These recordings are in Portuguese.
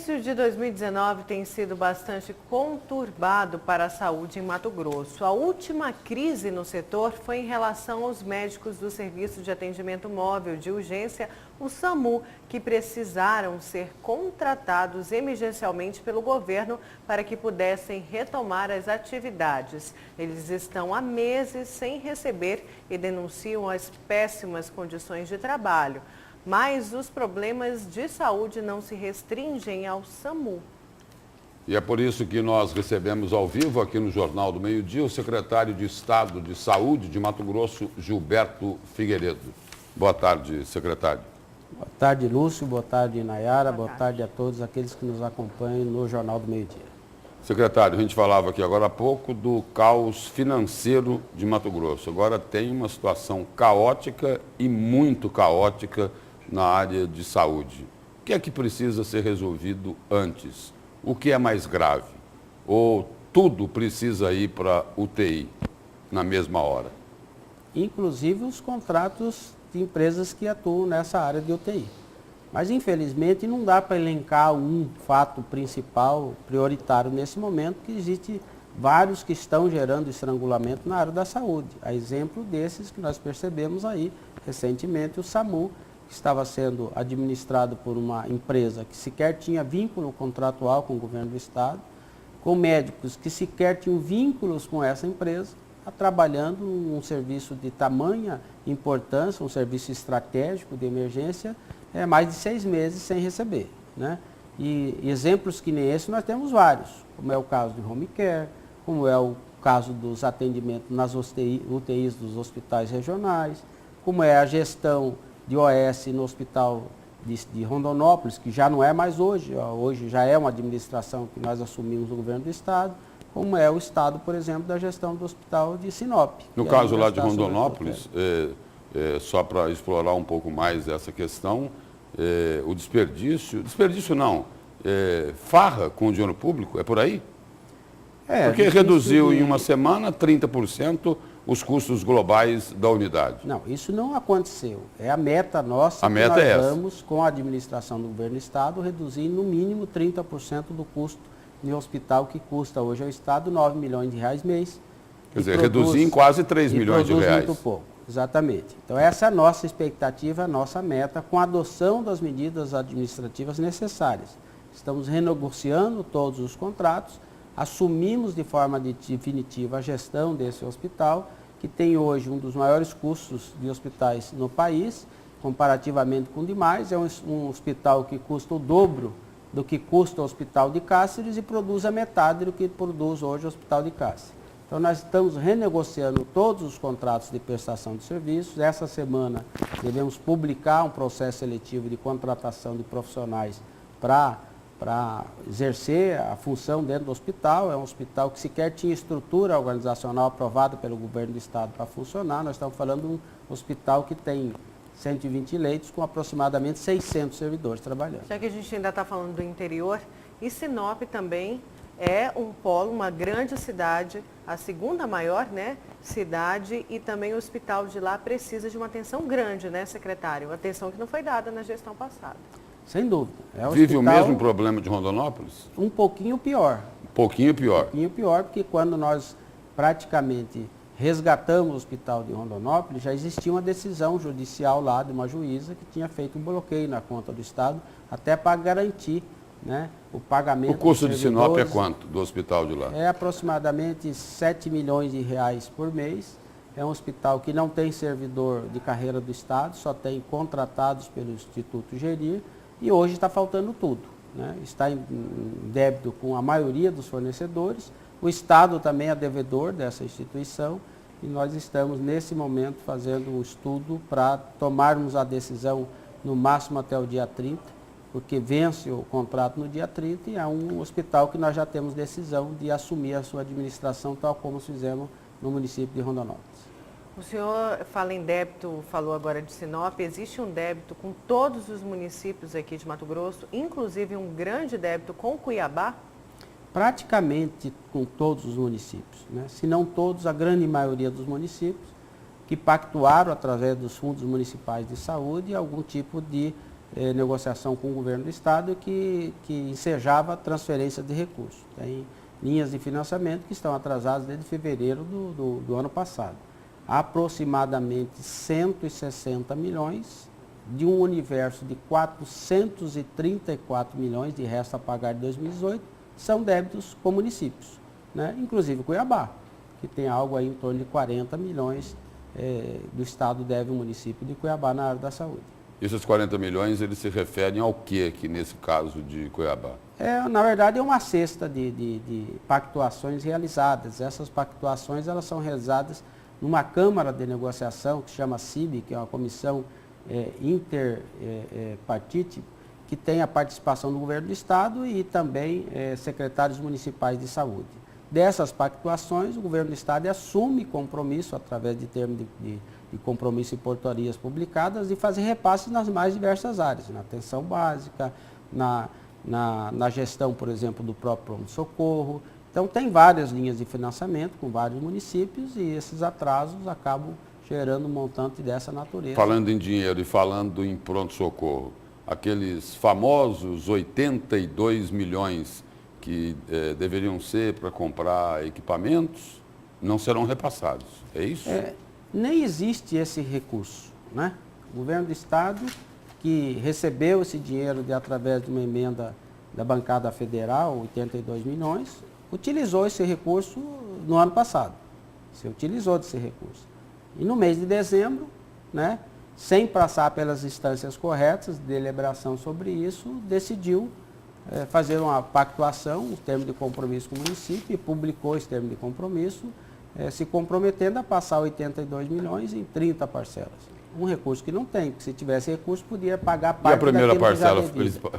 início de 2019 tem sido bastante conturbado para a saúde em Mato Grosso. A última crise no setor foi em relação aos médicos do Serviço de Atendimento Móvel de Urgência, o SAMU, que precisaram ser contratados emergencialmente pelo governo para que pudessem retomar as atividades. Eles estão há meses sem receber e denunciam as péssimas condições de trabalho. Mas os problemas de saúde não se restringem ao SAMU. E é por isso que nós recebemos ao vivo aqui no Jornal do Meio-Dia o secretário de Estado de Saúde de Mato Grosso, Gilberto Figueiredo. Boa tarde, secretário. Boa tarde, Lúcio. Boa tarde, Nayara. Boa tarde a todos aqueles que nos acompanham no Jornal do Meio-Dia. Secretário, a gente falava aqui agora há pouco do caos financeiro de Mato Grosso. Agora tem uma situação caótica e muito caótica na área de saúde. O que é que precisa ser resolvido antes? O que é mais grave? Ou tudo precisa ir para UTI na mesma hora? Inclusive os contratos de empresas que atuam nessa área de UTI. Mas, infelizmente, não dá para elencar um fato principal, prioritário nesse momento, que existe vários que estão gerando estrangulamento na área da saúde. A exemplo desses que nós percebemos aí recentemente, o SAMU, que estava sendo administrado por uma empresa que sequer tinha vínculo contratual com o governo do estado, com médicos que sequer tinham vínculos com essa empresa, trabalhando um serviço de tamanha importância, um serviço estratégico de emergência, mais de 6 meses sem receber, né? E exemplos que nem esse nós temos vários, como é o caso de home care, como é o caso dos atendimentos nas UTIs dos hospitais regionais, como é a gestão de OS no hospital de Rondonópolis, que já não é mais hoje, hoje já é uma administração que nós assumimos no governo do estado, como é o estado, por exemplo, da gestão do hospital de Sinop. No caso lá de Rondonópolis, só para explorar um pouco mais essa questão, o desperdício não, farra com o dinheiro público, é por aí? Porque reduziu em uma semana 30% os custos globais da unidade. Não, isso não aconteceu. É a meta nossa que nós vamos, com a administração do governo do estado, reduzir no mínimo 30% do custo de um hospital que custa hoje ao estado 9 milhões de reais mês. Quer dizer, reduzir em quase 3 milhões de reais. Muito pouco, exatamente. Então essa é a nossa expectativa, a nossa meta, com a adoção das medidas administrativas necessárias. Estamos renegociando todos os contratos, assumimos de forma definitiva a gestão desse hospital, que tem hoje um dos maiores custos de hospitais no país, comparativamente com demais. É um hospital que custa o dobro do que custa o Hospital de Cáceres e produz a metade do que produz hoje o Hospital de Cáceres. Então nós estamos renegociando todos os contratos de prestação de serviços. Essa semana devemos publicar um processo seletivo de contratação de profissionais para exercer a função dentro do hospital. É um hospital que sequer tinha estrutura organizacional aprovada pelo governo do estado para funcionar. Nós estamos falando de um hospital que tem 120 leitos com aproximadamente 600 servidores trabalhando. Já que a gente ainda está falando do interior, e Sinop também é um polo, uma grande cidade, a segunda maior, né, cidade, e também o hospital de lá precisa de uma atenção grande, né, secretário? Atenção que não foi dada na gestão passada. Sem dúvida. Vive o mesmo problema de Rondonópolis? Um pouquinho pior. Um pouquinho pior. Um pouquinho pior, porque quando nós praticamente resgatamos o hospital de Rondonópolis, já existia uma decisão judicial lá de uma juíza que tinha feito um bloqueio na conta do estado, até para garantir, né, o pagamento. O custo de Sinop é quanto do hospital de lá? É aproximadamente 7 milhões de reais por mês. É um hospital que não tem servidor de carreira do estado, só tem contratados pelo Instituto Gerir, e hoje está faltando tudo, né? Está em débito com a maioria dos fornecedores. O estado também é devedor dessa instituição e nós estamos nesse momento fazendo um estudo para tomarmos a decisão no máximo até o dia 30, porque vence o contrato no dia 30 e é um hospital que nós já temos decisão de assumir a sua administração, tal como fizemos no município de Rondonópolis. O senhor fala em débito, falou agora de Sinop, existe um débito com todos os municípios aqui de Mato Grosso, inclusive um grande débito com Cuiabá? Praticamente com todos os municípios, né? Se não todos, a grande maioria dos municípios, que pactuaram através dos fundos municipais de saúde algum tipo de negociação com o governo do estado que ensejava a transferência de recursos. Tem linhas de financiamento que estão atrasadas desde fevereiro do ano passado. Aproximadamente 160 milhões de um universo de 434 milhões de resto a pagar de 2018 são débitos com municípios, né? Inclusive Cuiabá, que tem algo aí em torno de 40 milhões do estado deve o município de Cuiabá na área da saúde. Esses 40 milhões, eles se referem ao que aqui nesse caso de Cuiabá? Na verdade, é uma cesta de pactuações realizadas. Essas pactuações elas são realizadas numa Câmara de Negociação, que se chama CIB, que é uma comissão interpartite, que tem a participação do governo do estado e também secretários municipais de saúde. Dessas pactuações, o governo do estado assume compromisso, através de termos de compromisso e portarias publicadas, de fazer repasses nas mais diversas áreas, na atenção básica, na gestão, por exemplo, do próprio pronto-socorro. Então, tem várias linhas de financiamento com vários municípios e esses atrasos acabam gerando um montante dessa natureza. Falando em dinheiro e falando em pronto-socorro, aqueles famosos 82 milhões que deveriam ser para comprar equipamentos, não serão repassados, é isso? Nem existe esse recurso, né? O governo do estado, que recebeu esse dinheiro através de uma emenda da bancada federal, 82 milhões, utilizou esse recurso no ano passado. Se utilizou desse recurso. E no mês de dezembro, né, sem passar pelas instâncias corretas de deliberação sobre isso, decidiu fazer uma pactuação, um termo de compromisso com o município, e publicou esse termo de compromisso, se comprometendo a passar 82 milhões em 30 parcelas. Um recurso que não tem, porque se tivesse recurso, podia pagar parte. E a primeira parcela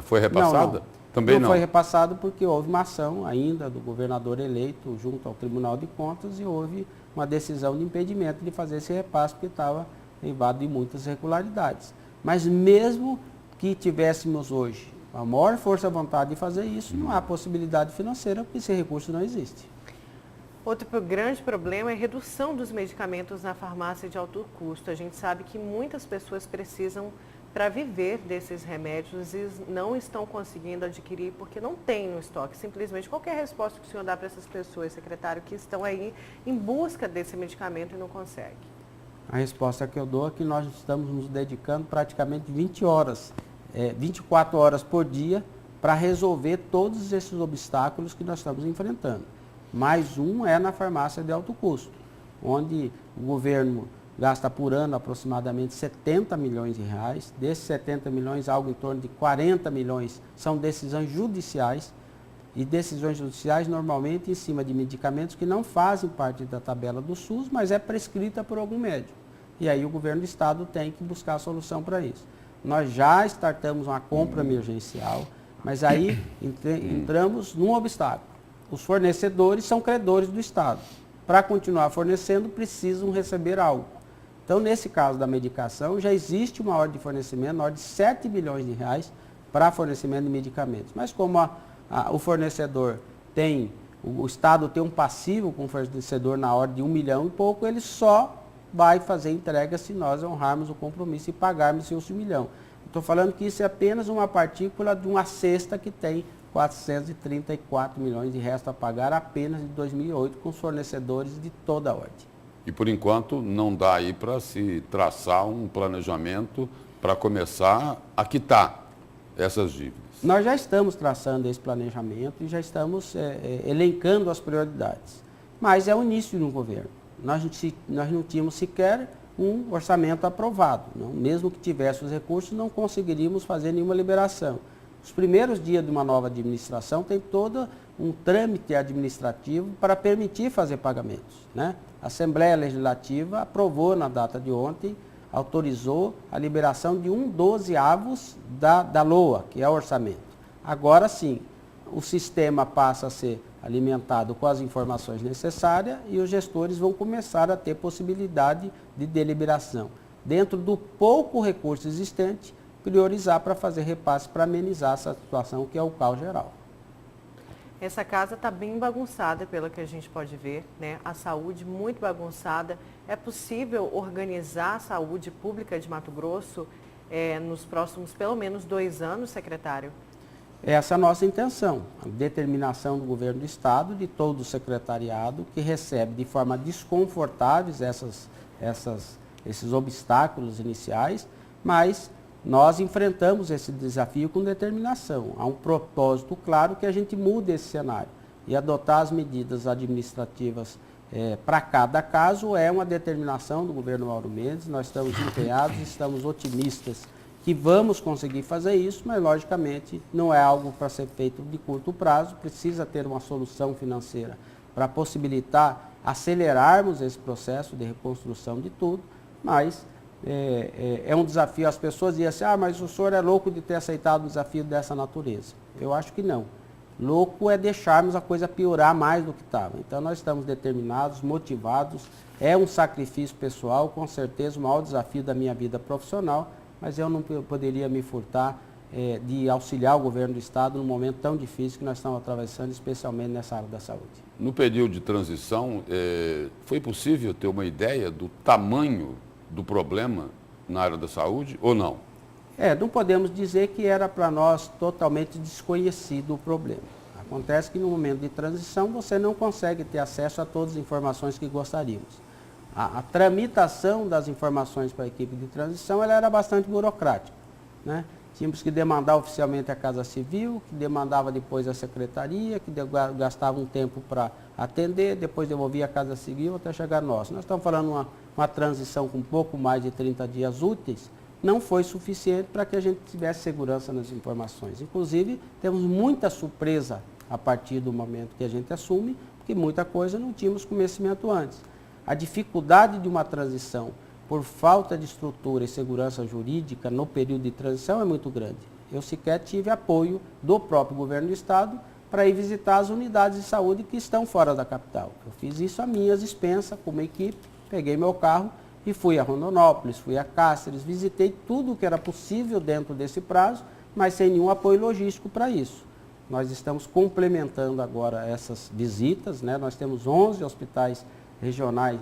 foi repassada? Não. Também não. Não foi repassado porque houve uma ação ainda do governador eleito junto ao Tribunal de Contas e houve uma decisão de impedimento de fazer esse repasse porque estava levado de muitas irregularidades. Mas mesmo que tivéssemos hoje a maior força de vontade de fazer isso, não há possibilidade financeira porque esse recurso não existe. Outro grande problema é a redução dos medicamentos na farmácia de alto custo. A gente sabe que muitas pessoas precisam para viver desses remédios e não estão conseguindo adquirir porque não tem no estoque. Simplesmente, qualquer resposta que o senhor dá para essas pessoas, secretário, que estão aí em busca desse medicamento e não conseguem? A resposta que eu dou é que nós estamos nos dedicando praticamente 24 horas por dia para resolver todos esses obstáculos que nós estamos enfrentando. Mais um é na farmácia de alto custo, onde o governo gasta por ano aproximadamente 70 milhões de reais. Desses 70 milhões, algo em torno de 40 milhões são decisões judiciais, e decisões judiciais normalmente em cima de medicamentos que não fazem parte da tabela do SUS, mas é prescrita por algum médico. E aí o governo do estado tem que buscar a solução para isso. Nós já startamos uma compra emergencial, mas aí entramos num obstáculo. Os fornecedores são credores do estado. Para continuar fornecendo, precisam receber algo. Então, nesse caso da medicação, já existe uma ordem de fornecimento, uma ordem de 7 bilhões de reais para fornecimento de medicamentos. Mas como o fornecedor o Estado tem um passivo com o fornecedor na ordem de 1 milhão e pouco, ele só vai fazer entrega se nós honrarmos o compromisso e pagarmos esse 1 milhão. Estou falando que isso é apenas uma partícula de uma cesta que tem 434 milhões de resto a pagar apenas de 2008 com os fornecedores de toda a ordem. E por enquanto não dá aí para se traçar um planejamento para começar a quitar essas dívidas. Nós já estamos traçando esse planejamento e já estamos elencando as prioridades. Mas é o início de um governo. Nós não tínhamos sequer um orçamento aprovado. Não? Mesmo que tivesse os recursos, não conseguiríamos fazer nenhuma liberação. Os primeiros dias de uma nova administração tem todo um trâmite administrativo para permitir fazer pagamentos, né? A Assembleia Legislativa aprovou na data de ontem, autorizou a liberação de 1/12 da LOA, que é o orçamento. Agora sim, o sistema passa a ser alimentado com as informações necessárias e os gestores vão começar a ter possibilidade de deliberação. Dentro do pouco recurso existente, priorizar para fazer repasse para amenizar essa situação que é o caos geral. Essa casa está bem bagunçada, pelo que a gente pode ver, né? A saúde muito bagunçada. É possível organizar a saúde pública de Mato Grosso nos próximos pelo menos 2 anos, secretário? Essa é a nossa intenção, a determinação do governo do estado, de todo o secretariado, que recebe de forma desconfortável esses obstáculos iniciais, mas nós enfrentamos esse desafio com determinação. Há um propósito claro que a gente mude esse cenário e adotar as medidas administrativas para cada caso é uma determinação do governo Mauro Mendes. Nós estamos empenhados, estamos otimistas que vamos conseguir fazer isso, mas logicamente não é algo para ser feito de curto prazo, precisa ter uma solução financeira para possibilitar acelerarmos esse processo de reconstrução de tudo, mas é um desafio. As pessoas dizem assim, mas o senhor é louco de ter aceitado um desafio dessa natureza. Eu acho que não. Louco é deixarmos a coisa piorar mais do que estava. Então nós estamos determinados, motivados, é um sacrifício pessoal, com certeza o maior desafio da minha vida profissional, mas eu não poderia me furtar de auxiliar o governo do estado num momento tão difícil que nós estamos atravessando, especialmente nessa área da saúde. No período de transição, foi possível ter uma ideia do tamanho do problema na área da saúde ou não? Não podemos dizer que era para nós totalmente desconhecido o problema. Acontece que no momento de transição você não consegue ter acesso a todas as informações que gostaríamos. A tramitação das informações para a equipe de transição ela era bastante burocrática, né? Tínhamos que demandar oficialmente a Casa Civil, que demandava depois a Secretaria, que gastava um tempo para atender, depois devolvia a Casa Civil até chegar a nós. Nós estamos falando uma transição com um pouco mais de 30 dias úteis, não foi suficiente para que a gente tivesse segurança nas informações. Inclusive, temos muita surpresa a partir do momento que a gente assume, porque muita coisa não tínhamos conhecimento antes. A dificuldade de uma transição por falta de estrutura e segurança jurídica no período de transição é muito grande. Eu sequer tive apoio do próprio governo do estado para ir visitar as unidades de saúde que estão fora da capital. Eu fiz isso a minhas expensas, com uma equipe, peguei meu carro e fui a Rondonópolis, fui a Cáceres, visitei tudo o que era possível dentro desse prazo, mas sem nenhum apoio logístico para isso. Nós estamos complementando agora essas visitas, né? Nós temos 11 hospitais regionais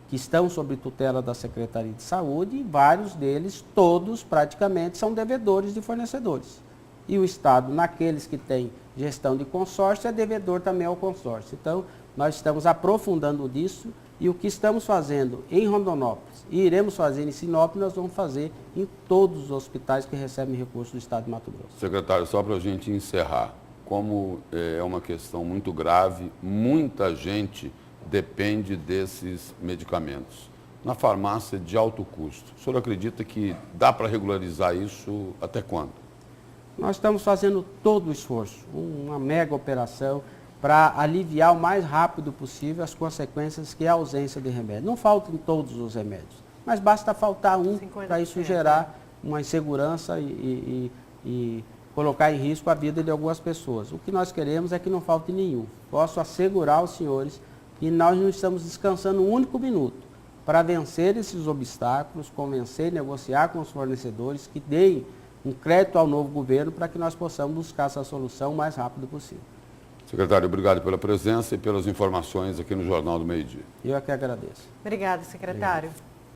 que estão sob tutela da Secretaria de Saúde e vários deles, todos praticamente, são devedores de fornecedores. E o Estado, naqueles que têm gestão de consórcio, é devedor também ao consórcio. Então, nós estamos aprofundando disso e o que estamos fazendo em Rondonópolis e iremos fazer em Sinop, nós vamos fazer em todos os hospitais que recebem recursos do Estado de Mato Grosso. Secretário, só para a gente encerrar, como é uma questão muito grave, muita gente depende desses medicamentos. Na farmácia de alto custo, o senhor acredita que dá para regularizar isso até quando? Nós estamos fazendo todo o esforço, uma mega operação para aliviar o mais rápido possível as consequências que é a ausência de remédio. Não faltam todos os remédios, mas basta faltar um para isso gerar uma insegurança e colocar em risco a vida de algumas pessoas. O que nós queremos é que não falte nenhum. Posso assegurar aos senhores que nós não estamos descansando um único minuto para vencer esses obstáculos, convencer, negociar com os fornecedores que deem um crédito ao novo governo para que nós possamos buscar essa solução o mais rápido possível. Secretário, obrigado pela presença e pelas informações aqui no Jornal do Meio-Dia. Eu é que agradeço. Obrigada, secretário. Obrigado.